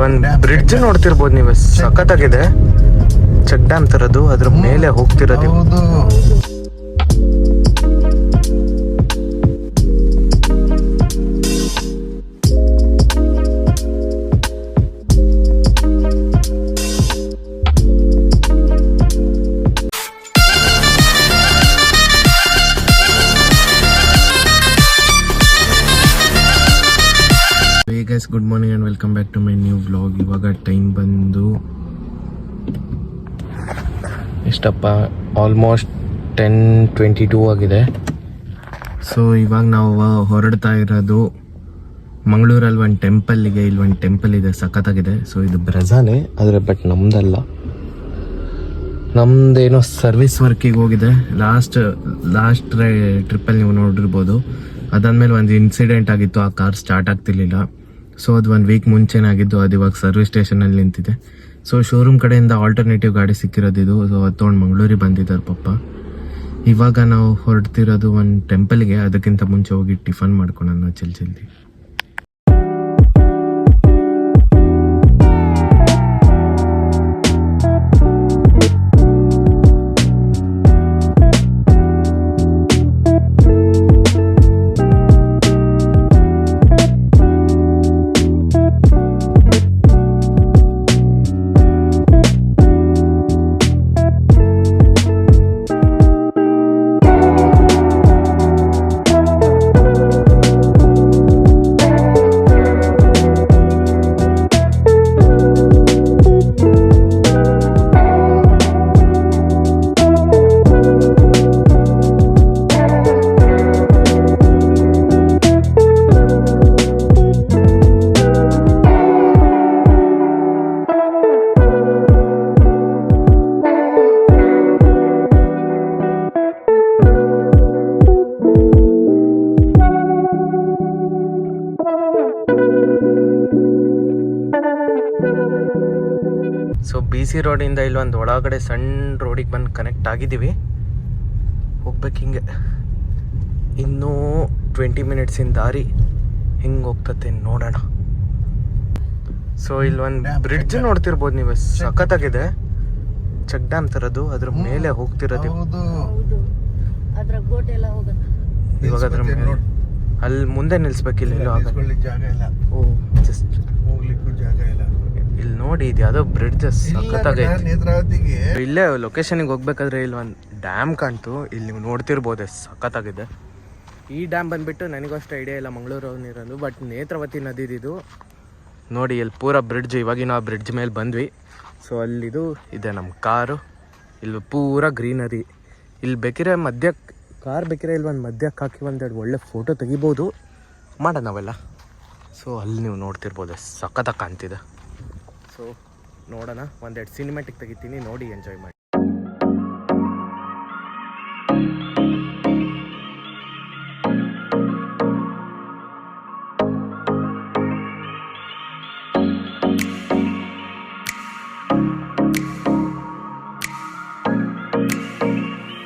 ಇಲ್ಲೊಂದು ಬ್ರಿಡ್ಜ್ ನೋಡ್ತಿರ್ಬೋದು ನೀವು, ಸಖತ್ತಾಗಿದೆ. ಚೆಕ್ ಡ್ಯಾಮ್ ತರದು, ಅದ್ರ ಮೇಲೆ ಹೋಗ್ತಿರೋದು. Guys, good morning and welcome back to my new vlog. ಇವಾಗ ಟೈಮ್ ಬಂದು ಎಷ್ಟಪ್ಪ, ಆಲ್ಮೋಸ್ಟ್ 10:22 ಆಗಿದೆ. ಸೊ ಇವಾಗ ನಾವು ಹೊರಡ್ತಾ ಇರೋದು ಮಂಗಳೂರಲ್ಲಿ ಒಂದು ಟೆಂಪಲ್ಗೆ. ಇಲ್ಲಿ ಒಂದು ಟೆಂಪಲ್ ಇದೆ, ಸಖತ್ತಾಗಿದೆ. ಸೊ ಇದು ಬ್ರೆಜಾನೇ ಆದರೆ ಬಟ್ ನಮ್ದಲ್ಲ, ನಮ್ದೇನೋ ಸರ್ವಿಸ್ ವರ್ಕಿಗೆ ಹೋಗಿದೆ. ಲಾಸ್ಟ್ ಟ್ರಿಪ್ಪಲ್ಲಿ ನೀವು ನೋಡಿರ್ಬೋದು. ಅದಾದಮೇಲೆ ಒಂದು ಇನ್ಸಿಡೆಂಟ್ ಆಗಿತ್ತು, ಆ ಕಾರ್ ಸ್ಟಾರ್ಟ್ ಆಗ್ತಿರ್ಲಿಲ್ಲ. ಸೊ ಅದು 1 ವೀಕ್ ಮುಂಚೆನೇ ಆಗಿದ್ದು. ಅದು ಇವಾಗ ಸರ್ವಿಸ್ ಸ್ಟೇಷನಲ್ಲಿ ನಿಂತಿದೆ. ಸೊ ಶೋರೂಮ್ ಕಡೆಯಿಂದ ಆಲ್ಟರ್ನೇಟಿವ್ ಗಾಡಿ ಸಿಕ್ಕಿರೋದಿದು. ಸೊ ಅದು ತೊಗೊಂಡು ಮಂಗಳೂರಿಗೆ ಬಂದಿದ್ದಾರೆ ಪಪ್ಪ. ಇವಾಗ ನಾವು ಹೊರಡ್ತಿರೋದು ಒಂದು ಟೆಂಪಲ್ಗೆ. ಅದಕ್ಕಿಂತ ಮುಂಚೆ ಹೋಗಿ ಟಿಫನ್ ಮಾಡ್ಕೊಳ್ಳೋಣ ಜಲ್ದಿ. ಸೊ BC ರೋಡಿಂದ ಇಲ್ಲೊಂದು ಒಳಗಡೆ ಸಣ್ಣ ರೋಡಿಗೆ ಬಂದು ಕನೆಕ್ಟ್ ಆಗಿದ್ದೀವಿ. ಹೋಗ್ಬೇಕು ಹಿಂಗೆ. ಇನ್ನೂ 20 ಮಿನಿಟ್ಸಿನ ದಾರಿ ಹಿಂಗೆ ಹೋಗ್ತತೆ, ನೋಡೋಣ. ಸೊ ಇಲ್ಲೊಂದು ಬ್ರಿಡ್ಜ್ ನೋಡ್ತಿರ್ಬೋದು ನೀವು, ಸಖತ್ತಾಗಿದೆ. ಚೆಕ್ ಡ್ಯಾಮ್ ತರದು, ಅದ್ರ ಮೇಲೆ ಹೋಗ್ತಿರೋದು. ಇವಾಗ ಅದ್ರ ಮೇಲೆ ಅಲ್ಲಿ ಮುಂದೆ ನಿಲ್ಸ್ಬೇಕಿಲ್ಲ, ಓ ಜಸ್ಟ್ ಇಲ್ಲಿ ನೋಡಿ, ಇದು ಯಾವುದೋ ಬ್ರಿಡ್ಜ್ ಸಖತ್ತಾಗೈತೆ. ಇಲ್ಲೇ ಲೊಕೇಶನ್ಗೆ ಹೋಗ್ಬೇಕಾದ್ರೆ ಇಲ್ಲಿ ಒಂದು ಡ್ಯಾಮ್ ಕಾಣ್ತು, ಇಲ್ಲಿ ನೀವು ನೋಡ್ತಿರ್ಬೋದು, ಸಖತ್ತಾಗಿದೆ. ಈ ಡ್ಯಾಮ್ ಬಂದ್ಬಿಟ್ಟು ನನಗೂ ಅಷ್ಟು ಐಡಿಯಾ ಇಲ್ಲ, ಮಂಗಳೂರು ನೀರದು, ಬಟ್ ನೇತ್ರಾವತಿ ನದಿದಿದು ನೋಡಿ. ಇಲ್ಲಿ ಪೂರ ಬ್ರಿಡ್ಜ್, ಇವಾಗಿನ ಆ ಬ್ರಿಡ್ಜ್ ಮೇಲೆ ಬಂದ್ವಿ. ಸೊ ಅಲ್ಲಿದು ಇದೆ ನಮ್ಮ ಕಾರು. ಇಲ್ಲಿ ಪೂರ ಗ್ರೀನರಿ. ಇಲ್ಲಿ ಬೇಕಿದ್ರೆ ಮಧ್ಯಕ್ಕೆ ಕಾರ್ ಬೇಕಿದ್ರೆ ಇಲ್ಲಿ ಒಂದು ಮಧ್ಯಕ್ಕೆ ಹಾಕಿ ಒಂದೆರಡು ಒಳ್ಳೆ ಫೋಟೋ ತೆಗಿಬೋದು, ಮಾಡೋಣ ನಾವೆಲ್ಲ. ಸೊ ಅಲ್ಲಿ ನೀವು ನೋಡ್ತಿರ್ಬೋದು, ಸಖತ್ತಾಗಿ ಕಾಣ್ತಿದೆ. ಸೊ ನೋಡೋಣ, ಒಂದೆರಡು ಸಿನಿಮ್ಯಾಟಿಕ್ ತೆಗಿತೀನಿ, ನೋಡಿ ಎಂಜಾಯ್ ಮಾಡಿ.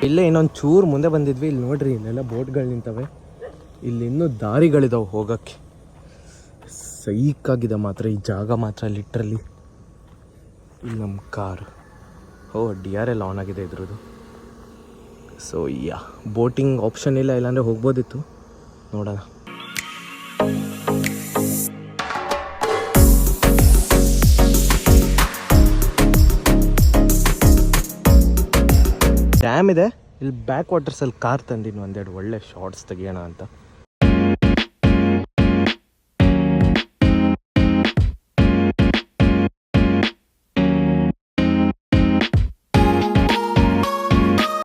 ಇಲ್ಲೇ ಇನ್ನೊಂದು ಚೂರು ಮುಂದೆ ಬಂದಿದ್ವಿ. ಇಲ್ಲಿ ನೋಡ್ರಿ, ಇಲ್ಲೆಲ್ಲ ಬೋಟ್ಗಳು ನಿಂತವೆ. ಇಲ್ಲಿ ಇನ್ನೂ ದಾರಿಗಳಿದಾವೆ ಹೋಗೋಕ್ಕೆ. ಸೈಕಾಗಿದೆ ಮಾತ್ರ ಈ ಜಾಗ ಮಾತ್ರ, ಲಿಟ್ರಲಿ. ಇಲ್ಲಿ ನಮ್ಮ ಕಾರು, DRL ಆನ್ ಆಗಿದೆ ಇದ್ರದ್ದು. ಸೊ ಬೋಟಿಂಗ್ ಆಪ್ಷನ್ ಇಲ್ಲ, ಇಲ್ಲಾಂದರೆ ಹೋಗ್ಬೋದಿತ್ತು, ನೋಡೋಣ. ಡ್ಯಾಮ್ ಇದೆ ಇಲ್ಲಿ, ಬ್ಯಾಕ್ ವಾಟರ್ಸಲ್ಲಿ ಕಾರ್ ತಂದಿನಿ, ಒಂದೆರಡು ಒಳ್ಳೆ ಶಾರ್ಟ್ಸ್ ತೆಗಿಯೋಣ ಅಂತ.